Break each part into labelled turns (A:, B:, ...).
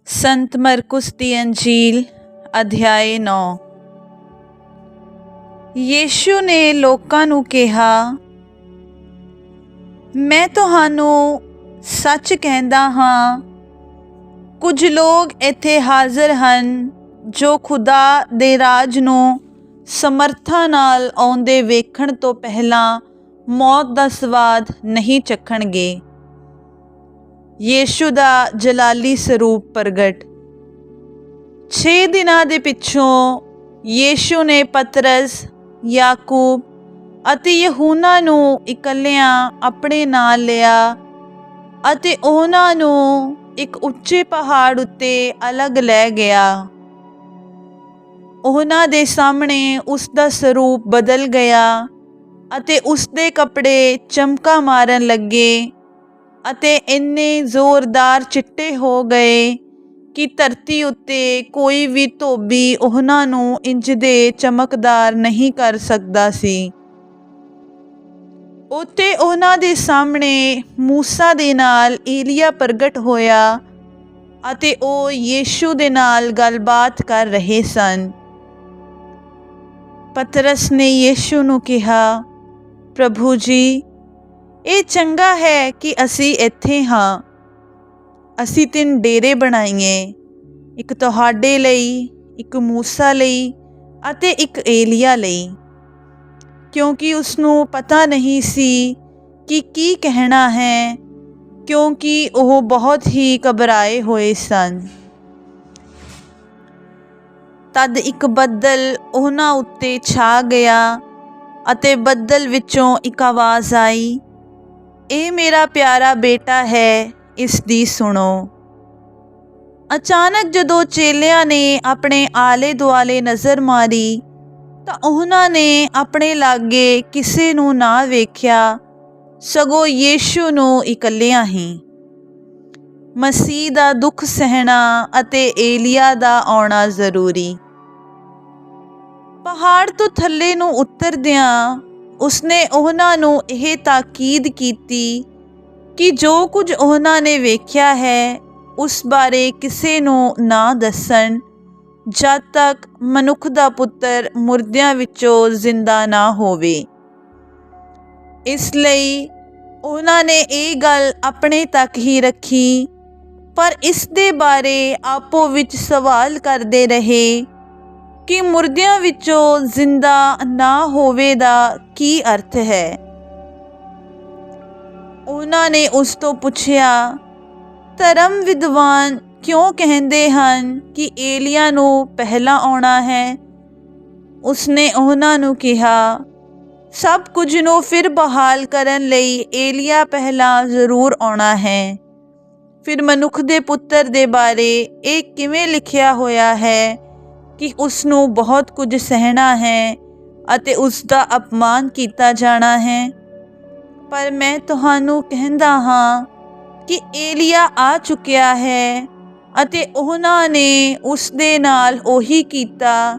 A: संत मरकुस दी अंजील अध्याय 9। यीशु ने लोकां नूं कहा, मैं तुहानूं सच कहंदा हां, कुछ लोग इत्थे हाज़र हन जो खुदा दे राज नूं समर्था नाल आउंदे वेखण तो पहलां मौत दा स्वाद नहीं चखणगे। यीशु दा जलाली स्वरूप प्रगट। 6 दिनां दे पिछों यीशु ने पतरस, याकूब अते यूहन्ना नूं इकल्लियां अपने नाल लिया अते उहनां नूं एक उच्चे पहाड़ उत्ते अलग लै गया। उहनां दे सामणे उस दा स्वरूप बदल गया अते उसदे कपड़े चमका मारन लगे अते इन्ने जोरदार चिट्टे हो गए कि धरती उत्ते कोई भी धोबी उहनां नूं इंज दे चमकदार नहीं कर सकदा सी। उत्ते उहनां दे सामणे मूसा दे नाल एलिया प्रगट होया अते ओ यीशु दे नाल गलबात कर रहे सन। पतरस ने यीशु नूं कहा, प्रभु जी, ਇਹ ਚੰਗਾ ਹੈ ਕਿ ਅਸੀਂ ਇੱਥੇ ਹਾਂ। ਅਸੀਂ 3 ਡੇਰੇ ਬਣਾਈਏ, ਇੱਕ ਤੁਹਾਡੇ ਲਈ, ਇੱਕ ਮੂਸਾ ਲਈ ਅਤੇ ਇੱਕ ਏਲੀਆ ਲਈ, ਕਿਉਂਕਿ ਉਸ ਨੂੰ ਪਤਾ ਨਹੀਂ ਸੀ ਕਿ ਕੀ ਕਹਿਣਾ ਹੈ, ਕਿਉਂਕਿ ਉਹ ਬਹੁਤ ਹੀ ਘਬਰਾਏ ਹੋਏ ਸਨ। ਤਦ ਇੱਕ ਬੱਦਲ ਉਹਨਾਂ ਉੱਤੇ ਛਾ ਗਿਆ ਅਤੇ ਬੱਦਲ ਵਿੱਚੋਂ ਇੱਕ ਆਵਾਜ਼ ਆਈ, ਇਹ ਮੇਰਾ ਪਿਆਰਾ ਬੇਟਾ ਹੈ, ਇਸ ਦੀ ਸੁਣੋ। ਅਚਾਨਕ ਜਦੋਂ ਚੇਲਿਆਂ ਨੇ ਆਪਣੇ ਆਲੇ ਦੁਆਲੇ ਨਜ਼ਰ ਮਾਰੀ ਤਾਂ ਉਹਨਾਂ ਨੇ ਆਪਣੇ ਲਾਗੇ ਕਿਸੇ ਨੂੰ ਨਾ ਵੇਖਿਆ, ਸਗੋਂ ਯੀਸ਼ੂ ਨੂੰ ਇਕੱਲਿਆਂ ਹੀ। ਮਸੀਹ ਦਾ ਦੁੱਖ ਸਹਿਣਾ ਅਤੇ ਏਲੀਆ ਦਾ ਆਉਣਾ ਜ਼ਰੂਰੀ। ਪਹਾੜ ਤੋਂ ਥੱਲੇ ਨੂੰ ਉਤਰਦਿਆਂ ਉਸਨੇ ਉਹਨਾਂ ਨੂੰ ਇਹ ਤਾਕੀਦ ਕੀਤੀ ਕਿ ਜੋ ਕੁਝ ਉਹਨਾਂ ਨੇ ਵੇਖਿਆ ਹੈ ਉਸ ਬਾਰੇ ਕਿਸੇ ਨੂੰ ਨਾ ਦੱਸਣ, ਜਦ ਤੱਕ ਮਨੁੱਖ ਦਾ ਪੁੱਤਰ ਮੁਰਦਿਆਂ ਵਿੱਚੋਂ ਜ਼ਿੰਦਾ ਨਾ ਹੋਵੇ। ਇਸ ਲਈ ਉਹਨਾਂ ਨੇ ਇਹ ਗੱਲ ਆਪਣੇ ਤੱਕ ਹੀ ਰੱਖੀ, ਪਰ ਇਸ ਦੇ ਬਾਰੇ ਆਪੋ ਵਿੱਚ ਸਵਾਲ ਕਰਦੇ ਰਹੇ ਕਿ ਮੁਰਦਿਆਂ ਵਿੱਚੋਂ ਜ਼ਿੰਦਾ ਨਾ ਹੋਵੇ ਦਾ ਕੀ ਅਰਥ ਹੈ। ਉਹਨਾਂ ਨੇ ਉਸ ਤੋਂ ਪੁੱਛਿਆ, ਧਰਮ ਵਿਦਵਾਨ ਕਿਉਂ ਕਹਿੰਦੇ ਹਨ ਕਿ ਏਲੀਆ ਨੂੰ ਪਹਿਲਾਂ ਆਉਣਾ ਹੈ? ਉਸਨੇ ਉਹਨਾਂ ਨੂੰ ਕਿਹਾ, ਸਭ ਕੁਝ ਨੂੰ ਫਿਰ ਬਹਾਲ ਕਰਨ ਲਈ ਏਲੀਆ ਪਹਿਲਾਂ ਜ਼ਰੂਰ ਆਉਣਾ ਹੈ। ਫਿਰ ਮਨੁੱਖ ਦੇ ਪੁੱਤਰ ਦੇ ਬਾਰੇ ਇਹ ਕਿਵੇਂ ਲਿਖਿਆ ਹੋਇਆ ਹੈ ਕਿ ਉਸ ਨੂੰ ਬਹੁਤ ਕੁਝ ਸਹਿਣਾ ਹੈ ਅਤੇ ਉਸ ਦਾ ਅਪਮਾਨ ਕੀਤਾ ਜਾਣਾ ਹੈ। ਪਰ ਮੈਂ ਤੁਹਾਨੂੰ ਕਹਿੰਦਾ ਹਾਂ ਕਿ ਏਲੀਆ ਆ ਚੁੱਕਿਆ ਹੈ ਅਤੇ ਉਹਨਾਂ ਨੇ ਉਸ ਦੇ ਨਾਲ ਉਹੀ ਕੀਤਾ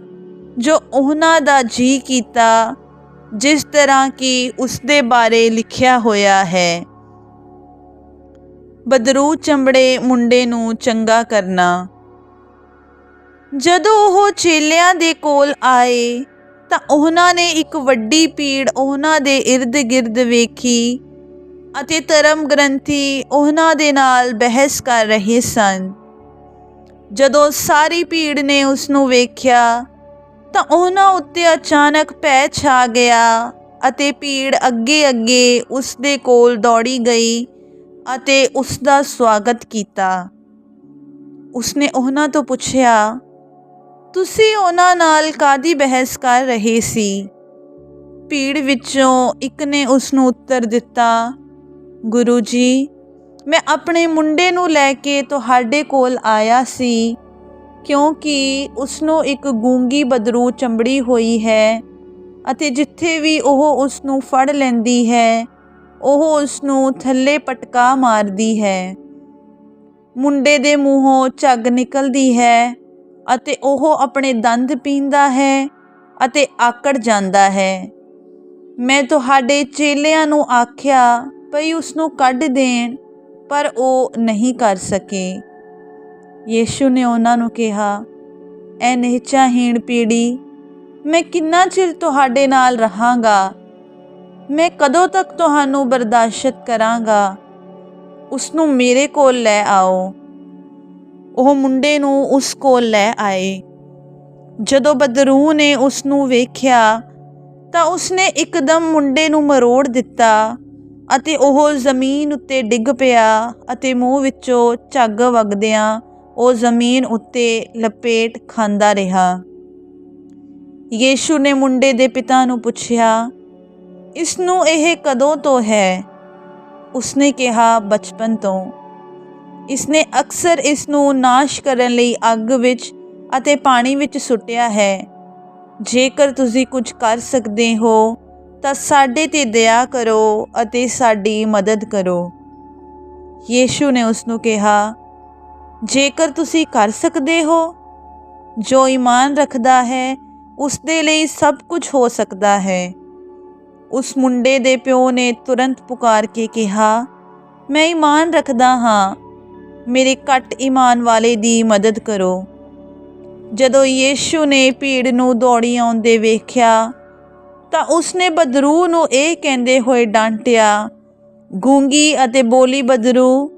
A: ਜੋ ਉਹਨਾਂ ਦਾ ਜੀ ਕੀਤਾ, ਜਿਸ ਤਰ੍ਹਾਂ ਕਿ ਉਸ ਦੇ ਬਾਰੇ ਲਿਖਿਆ ਹੋਇਆ ਹੈ। ਬਦਰੂ ਚਮੜੇ ਮੁੰਡੇ ਨੂੰ ਚੰਗਾ ਕਰਨਾ। ਜਦੋਂ ਉਹ ਚੇਲਿਆਂ ਦੇ ਕੋਲ ਆਏ ਤਾਂ ਉਹਨਾਂ ਨੇ ਇੱਕ ਵੱਡੀ ਭੀੜ ਉਹਨਾਂ ਦੇ ਇਰਦ ਗਿਰਦ ਵੇਖੀ ਅਤੇ ਧਰਮ ਗ੍ਰੰਥੀ ਉਹਨਾਂ ਦੇ ਨਾਲ ਬਹਿਸ ਕਰ ਰਹੇ ਸਨ। ਜਦੋਂ ਸਾਰੀ ਭੀੜ ਨੇ ਉਸ ਨੂੰ ਵੇਖਿਆ ਤਾਂ ਉਹਨਾਂ ਉੱਤੇ ਅਚਾਨਕ ਭੈ ਛਾ ਗਿਆ ਅਤੇ ਭੀੜ ਅੱਗੇ ਉਸ ਦੇ ਕੋਲ ਦੌੜੀ ਗਈ ਅਤੇ ਉਸ ਦਾ ਸਵਾਗਤ ਕੀਤਾ। ਉਸਨੇ ਉਹਨਾਂ ਤੋਂ ਪੁੱਛਿਆ, ਤੁਸੀਂ ਉਹਨਾਂ ਨਾਲ ਕਾਹਦੀ ਬਹਿਸ ਕਰ ਰਹੇ ਸੀ? ਭੀੜ ਵਿੱਚੋਂ ਇੱਕ ਨੇ ਉਸ ਨੂੰ ਉੱਤਰ ਦਿੱਤਾ, ਗੁਰੂ ਜੀ, ਮੈਂ ਆਪਣੇ ਮੁੰਡੇ ਨੂੰ ਲੈ ਕੇ ਤੁਹਾਡੇ ਕੋਲ ਆਇਆ ਸੀ, ਕਿਉਂਕਿ ਉਸ ਨੂੰ ਇੱਕ ਗੂੰਗੀ ਬਦਰੂ ਚੰਬੜੀ ਹੋਈ ਹੈ ਅਤੇ ਜਿੱਥੇ ਵੀ ਉਹ ਉਸ ਨੂੰ ਫੜ ਲੈਂਦੀ ਹੈ ਉਹ ਉਸ ਨੂੰ ਥੱਲੇ ਪਟਕਾ ਮਾਰਦੀ ਹੈ। ਮੁੰਡੇ ਦੇ ਮੂੰਹੋਂ ਝੱਗ ਨਿਕਲਦੀ ਹੈ ਅਤੇ ਉਹ ਆਪਣੇ ਦੰਦ ਪੀਂਦਾ ਹੈ ਅਤੇ ਆਕੜ ਜਾਂਦਾ ਹੈ। ਮੈਂ ਤੁਹਾਡੇ ਚੇਲਿਆਂ ਨੂੰ ਆਖਿਆ ਭਈ ਉਸ ਨੂੰ ਕੱਢ ਦੇਣ, ਪਰ ਉਹ ਨਹੀਂ ਕਰ ਸਕੇ। ਯੀਸ਼ੂ ਨੇ ਉਹਨਾਂ ਨੂੰ ਕਿਹਾ, ਐ ਨਿਹਚਾਹੀਣ ਪੀੜ੍ਹੀ, ਮੈਂ ਕਿੰਨਾ ਚਿਰ ਤੁਹਾਡੇ ਨਾਲ ਰਹਾਂਗਾ? ਮੈਂ ਕਦੋਂ ਤੱਕ ਤੁਹਾਨੂੰ ਬਰਦਾਸ਼ਤ ਕਰਾਂਗਾ? ਉਸ ਨੂੰ ਮੇਰੇ ਕੋਲ ਲੈ ਆਓ। ਉਹ ਮੁੰਡੇ ਨੂੰ ਉਸ ਕੋਲ ਲੈ ਆਏ। ਜਦੋਂ ਬਦਰੂ ਨੇ ਉਸ ਨੂੰ ਵੇਖਿਆ ਤਾਂ ਉਸਨੇ ਇੱਕਦਮ ਮੁੰਡੇ ਨੂੰ ਮਰੋੜ ਦਿੱਤਾ ਅਤੇ ਉਹ ਜ਼ਮੀਨ ਉੱਤੇ ਡਿੱਗ ਪਿਆ ਅਤੇ ਮੂੰਹ ਵਿੱਚੋਂ ਝੱਗ ਵਗਦਿਆਂ ਉਹ ਜ਼ਮੀਨ ਉੱਤੇ ਲਪੇਟ ਖਾਂਦਾ ਰਿਹਾ। ਯੀਸ਼ੂ ਨੇ ਮੁੰਡੇ ਦੇ ਪਿਤਾ ਨੂੰ ਪੁੱਛਿਆ, ਇਸ ਨੂੰ ਇਹ ਕਦੋਂ ਤੋਂ ਹੈ? ਉਸਨੇ ਕਿਹਾ, ਬਚਪਨ ਤੋਂ। ਇਸਨੇ ਅਕਸਰ ਇਸ ਨੂੰ ਨਾਸ਼ ਕਰਨ ਲਈ ਅੱਗ ਵਿੱਚ ਅਤੇ ਪਾਣੀ ਵਿੱਚ ਸੁੱਟਿਆ ਹੈ। ਜੇਕਰ ਤੁਸੀਂ ਕੁਝ ਕਰ ਸਕਦੇ ਹੋ ਤਾਂ ਸਾਡੇ 'ਤੇ ਦਇਆ ਕਰੋ ਅਤੇ ਸਾਡੀ ਮਦਦ ਕਰੋ। ਯੀਸ਼ੂ ਨੇ ਉਸ ਨੂੰ ਕਿਹਾ, ਜੇਕਰ ਤੁਸੀਂ ਕਰ ਸਕਦੇ ਹੋ, ਜੋ ਈਮਾਨ ਰੱਖਦਾ ਹੈ ਉਸ ਦੇ ਲਈ ਸਭ ਕੁਝ ਹੋ ਸਕਦਾ ਹੈ। ਉਸ ਮੁੰਡੇ ਦੇ ਪਿਓ ਨੇ ਤੁਰੰਤ ਪੁਕਾਰ ਕੇ ਕਿਹਾ, ਮੈਂ ਈਮਾਨ ਰੱਖਦਾ ਹਾਂ, ਮੇਰੇ ਘੱਟ ਈਮਾਨ ਵਾਲੇ ਦੀ ਮਦਦ ਕਰੋ। ਜਦੋਂ ਯੀਸ਼ੂ ਨੇ ਭੀੜ ਨੂੰ ਦੌੜੀ ਆਉਂਦੇ ਵੇਖਿਆ ਤਾਂ ਉਸਨੇ ਬਦਰੂ ਨੂੰ ਇਹ ਕਹਿੰਦੇ ਹੋਏ ਡਾਂਟਿਆ, ਗੂੰਗੀ ਅਤੇ ਬੋਲੀ ਬਦਰੂ,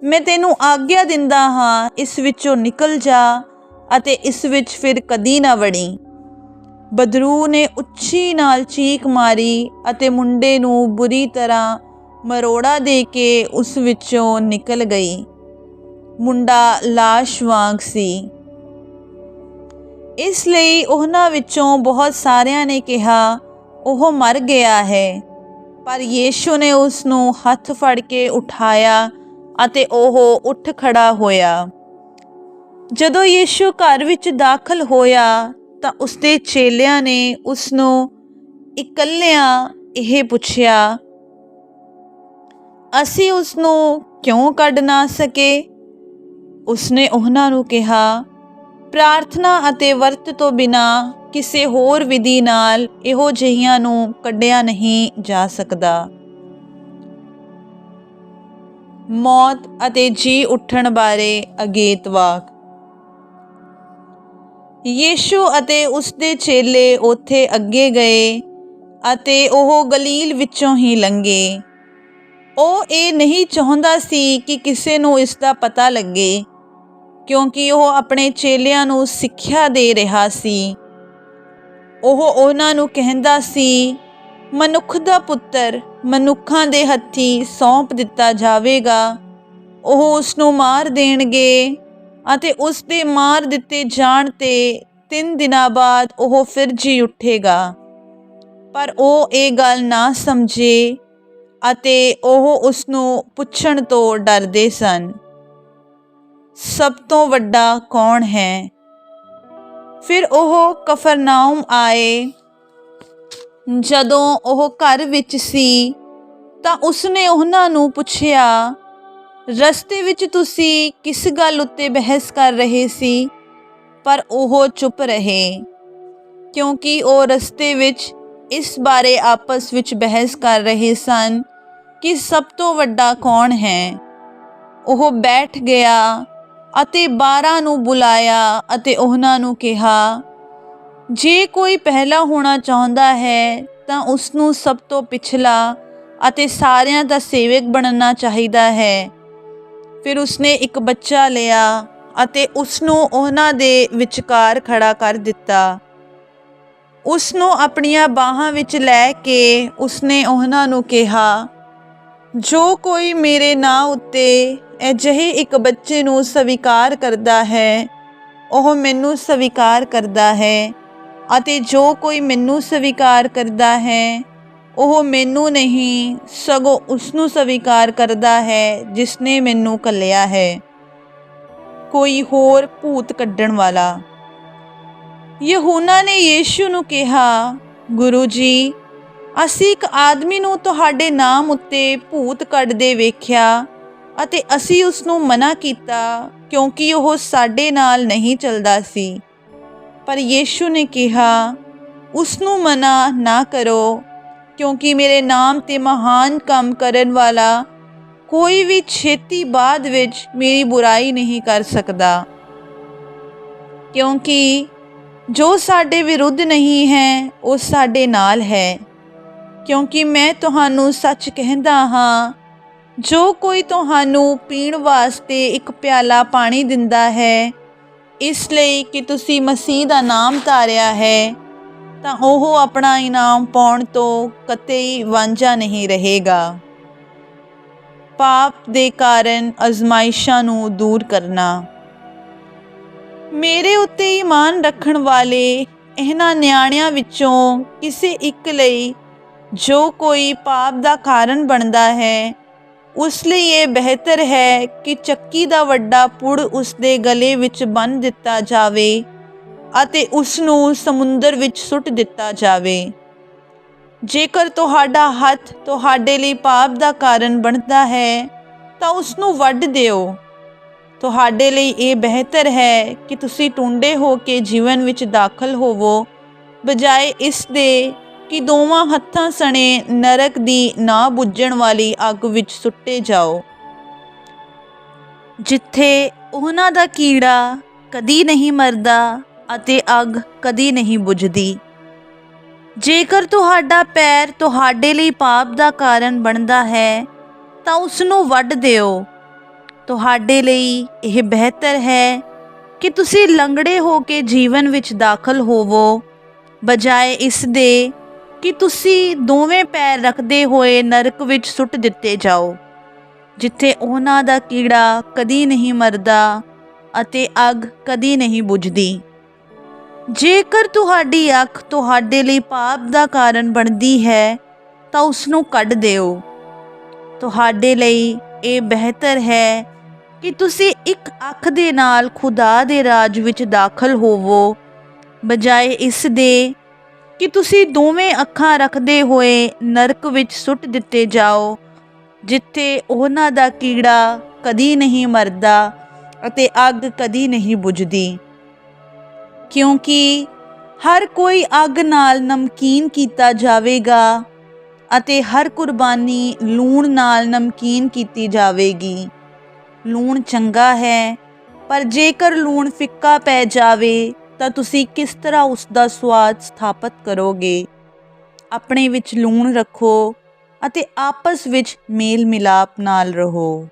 A: ਮੈਂ ਤੈਨੂੰ ਆਗਿਆ ਦਿੰਦਾ ਹਾਂ, ਇਸ ਵਿੱਚੋਂ ਨਿਕਲ ਜਾ ਅਤੇ ਇਸ ਵਿੱਚ ਫਿਰ ਕਦੀ ਨਾ ਵੜੀ। ਬਦਰੂ ਨੇ ਉੱਚੀ ਨਾਲ ਚੀਕ ਮਾਰੀ ਅਤੇ ਮੁੰਡੇ ਨੂੰ ਬੁਰੀ ਤਰ੍ਹਾਂ ਮਰੋੜਾ ਦੇ ਕੇ ਉਸ ਵਿੱਚੋਂ ਨਿਕਲ ਗਈ। ਮੁੰਡਾ ਲਾਸ਼ ਵਾਂਗ ਸੀ। ਇਸ ਲਈ ਉਹਨਾਂ ਵਿੱਚੋਂ ਬਹੁਤ ਸਾਰਿਆਂ ਨੇ ਕਿਹਾ, ਉਹ ਮਰ ਗਿਆ ਹੈ। ਪਰ ਯੀਸ਼ੂ ਨੇ ਉਸ ਨੂੰ ਹੱਥ ਫੜ ਕੇ ਉਠਾਇਆ ਅਤੇ ਉਹ ਉੱਠ ਖੜਾ ਹੋਇਆ। ਜਦੋਂ ਯੀਸ਼ੂ ਘਰ ਵਿੱਚ ਦਾਖਲ ਹੋਇਆ ਤਾਂ ਉਸਦੇ ਚੇਲਿਆਂ ਨੇ ਉਸ ਨੂੰ ਇਕੱਲਿਆਂ ਇਹ ਪੁੱਛਿਆ, ਅਸੀਂ ਉਸ ਨੂੰ ਕਿਉਂ ਕੱਢ ਨਾ ਸਕੇ? ਉਸਨੇ ਉਹਨਾਂ ਨੂੰ ਕਿਹਾ, ਪ੍ਰਾਰਥਨਾ ਅਤੇ ਵਰਤ ਤੋਂ ਬਿਨਾਂ ਕਿਸੇ ਹੋਰ ਵਿਧੀ ਨਾਲ ਇਹੋ ਜਿਹੀਆਂ ਨੂੰ ਕੱਢਿਆ ਨਹੀਂ ਜਾ ਸਕਦਾ। ਮੌਤ ਅਤੇ ਜੀ ਉੱਠਣ ਬਾਰੇ ਅਗੇਤ ਵਾਕ। ਯੀਸ਼ੂ ਅਤੇ ਉਸਦੇ ਚੇਲੇ ਉੱਥੇ ਅੱਗੇ ਗਏ ਅਤੇ ਉਹ ਗਲੀਲ ਵਿੱਚੋਂ ਹੀ ਲੰਘੇ। ਉਹ ਇਹ ਨਹੀਂ ਚਾਹੁੰਦਾ ਸੀ ਕਿ ਕਿਸੇ ਨੂੰ ਇਸ ਦਾ ਪਤਾ ਲੱਗੇ, ਕਿਉਂਕਿ ਉਹ ਆਪਣੇ ਚੇਲਿਆਂ ਨੂੰ ਸਿੱਖਿਆ ਦੇ ਰਿਹਾ ਸੀ। ਉਹ ਉਹਨਾਂ ਨੂੰ ਕਹਿੰਦਾ ਸੀ, ਮਨੁੱਖ ਦਾ ਪੁੱਤਰ ਮਨੁੱਖਾਂ ਦੇ ਹੱਥੀਂ ਸੌਂਪ ਦਿੱਤਾ ਜਾਵੇਗਾ। ਉਹ ਉਸ ਨੂੰ ਮਾਰ ਦੇਣਗੇ ਅਤੇ ਉਸ ਦੇ ਮਾਰ ਦਿੱਤੇ ਜਾਣ 'ਤੇ 3 ਦਿਨਾਂ ਬਾਅਦ ਉਹ ਫਿਰ ਜੀ ਉੱਠੇਗਾ। ਪਰ ਉਹ ਇਹ ਗੱਲ ਨਾ ਸਮਝੇ ਅਤੇ ਉਹ ਉਸ ਨੂੰ ਪੁੱਛਣ ਤੋਂ ਡਰਦੇ ਸਨ, ਸਭ ਤੋਂ ਵੱਡਾ ਕੌਣ ਹੈ? ਫਿਰ ਉਹ ਕਫਰਨਾਉਮ ਆਏ। ਜਦੋਂ ਉਹ ਘਰ ਵਿੱਚ ਸੀ ਤਾਂ ਉਸਨੇ ਉਹਨਾਂ ਨੂੰ ਪੁੱਛਿਆ, ਰਸਤੇ ਵਿੱਚ ਤੁਸੀਂ ਕਿਸ ਗੱਲ ਉੱਤੇ ਬਹਿਸ ਕਰ ਰਹੇ ਸੀ? ਪਰ ਉਹ ਚੁੱਪ ਰਹੇ, ਕਿਉਂਕਿ ਉਹ ਰਸਤੇ ਵਿੱਚ ਇਸ ਬਾਰੇ ਆਪਸ ਵਿੱਚ ਬਹਿਸ ਕਰ ਰਹੇ ਸਨ ਕਿ ਸਭ ਤੋਂ ਵੱਡਾ ਕੌਣ ਹੈ। ਉਹ ਬੈਠ ਗਿਆ ਅਤੇ 12 ਨੂੰ ਬੁਲਾਇਆ ਅਤੇ ਉਹਨਾਂ ਨੂੰ ਕਿਹਾ, ਜੇ ਕੋਈ ਪਹਿਲਾ ਹੋਣਾ ਚਾਹੁੰਦਾ ਹੈ ਤਾਂ ਉਸ ਨੂੰ ਸਭ ਤੋਂ ਪਿਛਲਾ ਅਤੇ ਸਾਰਿਆਂ ਦਾ ਸੇਵਕ ਬਣਨਾ ਚਾਹੀਦਾ ਹੈ। ਫਿਰ ਉਸਨੇ ਇੱਕ ਬੱਚਾ ਲਿਆ ਅਤੇ ਉਸ ਨੂੰ ਉਹਨਾਂ ਦੇ ਵਿਚਕਾਰ ਖੜਾ ਕਰ ਦਿੱਤਾ। ਉਸ ਨੂੰ ਆਪਣੀਆਂ ਬਾਹਾਂ ਵਿੱਚ ਲੈ ਕੇ ਉਸਨੇ ਉਹਨਾਂ ਨੂੰ ਕਿਹਾ, ਜੋ ਕੋਈ ਮੇਰੇ ਨਾਂ ਉੱਤੇ ਅਜਿਹੇ ਇੱਕ ਬੱਚੇ ਨੂੰ ਸਵੀਕਾਰ ਕਰਦਾ ਹੈ, ਉਹ ਮੈਨੂੰ ਸਵੀਕਾਰ ਕਰਦਾ ਹੈ, ਅਤੇ ਜੋ ਕੋਈ ਮੈਨੂੰ ਸਵੀਕਾਰ ਕਰਦਾ ਹੈ, ਉਹ ਮੈਨੂੰ ਨਹੀਂ ਸਗੋਂ ਉਸ ਨੂੰ ਸਵੀਕਾਰ ਕਰਦਾ ਹੈ ਜਿਸ ਨੇ ਮੈਨੂੰ ਘੱਲਿਆ ਹੈ। ਕੋਈ ਹੋਰ ਭੂਤ ਕੱਢਣ ਵਾਲਾ। ਯਹੂਨਾ ਨੇ ਯੀਸ਼ੂ ਨੂੰ ਕਿਹਾ, ਗੁਰੂ ਜੀ, ਅਸੀਂ ਇੱਕ ਆਦਮੀ ਨੂੰ ਤੁਹਾਡੇ ਨਾਮ ਉੱਤੇ ਭੂਤ ਕੱਢਦੇ ਵੇਖਿਆ ਅਤੇ ਅਸੀਂ ਉਸ ਨੂੰ ਮਨਾ ਕੀਤਾ ਕਿਉਂਕਿ ਉਹ ਸਾਡੇ ਨਾਲ ਨਹੀਂ ਚੱਲਦਾ ਸੀ। ਪਰ ਯੀਸ਼ੂ ਨੇ ਕਿਹਾ, ਉਸ ਨੂੰ ਮਨਾ ਨਾ ਕਰੋ, ਕਿਉਂਕਿ ਮੇਰੇ ਨਾਮ 'ਤੇ ਮਹਾਨ ਕੰਮ ਕਰਨ ਵਾਲਾ ਕੋਈ ਵੀ ਛੇਤੀ ਬਾਅਦ ਵਿੱਚ ਮੇਰੀ ਬੁਰਾਈ ਨਹੀਂ ਕਰ ਸਕਦਾ। ਕਿਉਂਕਿ ਜੋ ਸਾਡੇ ਵਿਰੁੱਧ ਨਹੀਂ ਹੈ ਉਹ ਸਾਡੇ ਨਾਲ ਹੈ। ਕਿਉਂਕਿ ਮੈਂ ਤੁਹਾਨੂੰ ਸੱਚ ਕਹਿੰਦਾ ਹਾਂ, ਜੋ ਕੋਈ ਤੁਹਾਨੂੰ ਪੀਣ ਵਾਸਤੇ ਇੱਕ ਪਿਆਲਾ ਪਾਣੀ ਦਿੰਦਾ ਹੈ ਇਸ ਲਈ ਕਿ ਤੁਸੀਂ ਮਸੀਹ ਦਾ ਨਾਮ ਧਾਰਿਆ ਹੈ, ਤਾਂ ਉਹ ਆਪਣਾ ਇਨਾਮ ਪਾਉਣ ਤੋਂ ਕਤਈ ਵਾਂਝਾ ਨਹੀਂ ਰਹੇਗਾ। ਪਾਪ ਦੇ ਕਾਰਨ ਅਜ਼ਮਾਇਸ਼ਾਂ ਨੂੰ ਦੂਰ ਕਰਨਾ। ਮੇਰੇ ਉੱਤੇ ਈਮਾਨ ਰੱਖਣ ਵਾਲੇ ਇਹਨਾਂ ਨਿਆਣਿਆਂ ਵਿੱਚੋਂ ਕਿਸੇ ਇੱਕ ਲਈ ਜੋ ਕੋਈ ਪਾਪ ਦਾ ਕਾਰਨ ਬਣਦਾ ਹੈ, ਉਸ ਲਈ ਇਹ ਬਿਹਤਰ ਹੈ ਕਿ ਚੱਕੀ ਦਾ ਵੱਡਾ ਪੁੜ ਉਸ ਦੇ ਗਲੇ ਵਿੱਚ ਬੰਨ੍ਹ ਦਿੱਤਾ ਜਾਵੇ ਅਤੇ ਉਸ ਨੂੰ ਸਮੁੰਦਰ ਵਿੱਚ ਸੁੱਟ ਦਿੱਤਾ ਜਾਵੇ। ਜੇਕਰ ਤੁਹਾਡਾ ਹੱਥ ਤੁਹਾਡੇ ਲਈ ਪਾਪ ਦਾ ਕਾਰਨ ਬਣਦਾ ਹੈ ਤਾਂ ਉਸ ਨੂੰ ਵੱਢ ਦਿਓ। ਤੁਹਾਡੇ ਲਈ ਇਹ ਬਿਹਤਰ ਹੈ ਕਿ ਤੁਸੀਂ ਟੁੰਡੇ ਹੋ ਕੇ ਜੀਵਨ ਵਿੱਚ ਦਾਖਲ ਹੋਵੋ, ਬਜਾਏ ਇਸ ਦੇ ਕਿ ਦੋਵਾਂ ਹੱਥਾਂ ਸਣੇ ਨਰਕ ਦੀ ਨਾ ਬੁੱਝਣ ਵਾਲੀ ਅੱਗ ਵਿੱਚ ਸੁੱਟੇ ਜਾਓ, ਜਿੱਥੇ ਉਹਨਾਂ ਦਾ ਕੀੜਾ ਕਦੀ ਨਹੀਂ ਮਰਦਾ ਅਤੇ ਅੱਗ ਕਦੀ ਨਹੀਂ ਬੁਝਦੀ। ਜੇਕਰ ਤੁਹਾਡਾ ਪੈਰ ਤੁਹਾਡੇ ਲਈ ਪਾਪ ਦਾ ਕਾਰਨ ਬਣਦਾ ਹੈ ਤਾਂ ਉਸ ਨੂੰ ਵੱਢ ਦਿਓ। ਤੁਹਾਡੇ ਲਈ ਇਹ ਬਿਹਤਰ ਹੈ ਕਿ ਤੁਸੀਂ ਲੰਗੜੇ ਹੋ ਕੇ ਜੀਵਨ ਵਿੱਚ ਦਾਖਲ ਹੋਵੋ, ਬਜਾਏ ਇਸ ਦੇ ਕਿ ਤੁਸੀਂ ਦੋਵੇਂ ਪੈਰ ਰੱਖਦੇ ਹੋਏ ਨਰਕ ਵਿੱਚ ਸੁੱਟ ਦਿੱਤੇ ਜਾਓ, ਜਿੱਥੇ ਉਹਨਾਂ ਦਾ ਕੀੜਾ ਕਦੀ ਨਹੀਂ ਮਰਦਾ ਅਤੇ ਅੱਗ ਕਦੀ ਨਹੀਂ ਬੁਝਦੀ। ਜੇਕਰ ਤੁਹਾਡੀ ਅੱਖ ਤੁਹਾਡੇ ਲਈ ਪਾਪ ਦਾ ਕਾਰਨ ਬਣਦੀ ਹੈ ਤਾਂ ਉਸ ਨੂੰ ਕੱਢ ਦਿਓ। ਤੁਹਾਡੇ ਲਈ ਇਹ ਬਿਹਤਰ ਹੈ ਕਿ ਤੁਸੀਂ ਇੱਕ ਅੱਖ ਦੇ ਨਾਲ ਖੁਦਾ ਦੇ ਰਾਜ ਵਿੱਚ ਦਾਖਲ ਹੋਵੋ, ਬਜਾਏ ਇਸ ਦੇ ਕਿ ਤੁਸੀਂ ਦੋਵੇਂ ਅੱਖਾਂ ਰੱਖਦੇ ਹੋਏ ਨਰਕ ਵਿੱਚ ਸੁੱਟ ਦਿੱਤੇ ਜਾਓ, ਜਿੱਥੇ ਉਹਨਾਂ ਦਾ ਕੀੜਾ ਕਦੀ ਨਹੀਂ ਮਰਦਾ ਅਤੇ ਅੱਗ ਕਦੀ ਨਹੀਂ ਬੁਝਦੀ। ਕਿਉਂਕਿ ਹਰ ਕੋਈ ਅੱਗ ਨਾਲ ਨਮਕੀਨ ਕੀਤਾ ਜਾਵੇਗਾ ਅਤੇ ਹਰ ਕੁਰਬਾਨੀ ਲੂਣ ਨਾਲ ਨਮਕੀਨ ਕੀਤੀ ਜਾਵੇਗੀ। ਲੂਣ ਚੰਗਾ ਹੈ, ਪਰ ਜੇਕਰ ਲੂਣ ਫਿੱਕਾ ਪੈ ਜਾਵੇ ਤਾਂ ਤੁਸੀਂ ਕਿਸ ਤਰ੍ਹਾਂ ਉਸ ਦਾ ਸਵਾਦ ਸਥਾਪਿਤ ਕਰੋਗੇ। ਆਪਣੇ ਵਿੱਚ ਲੂਣ ਰੱਖੋ ਅਤੇ ਆਪਸ ਵਿੱਚ ਮੇਲ ਮਿਲਾਪ ਨਾਲ ਰਹੋ।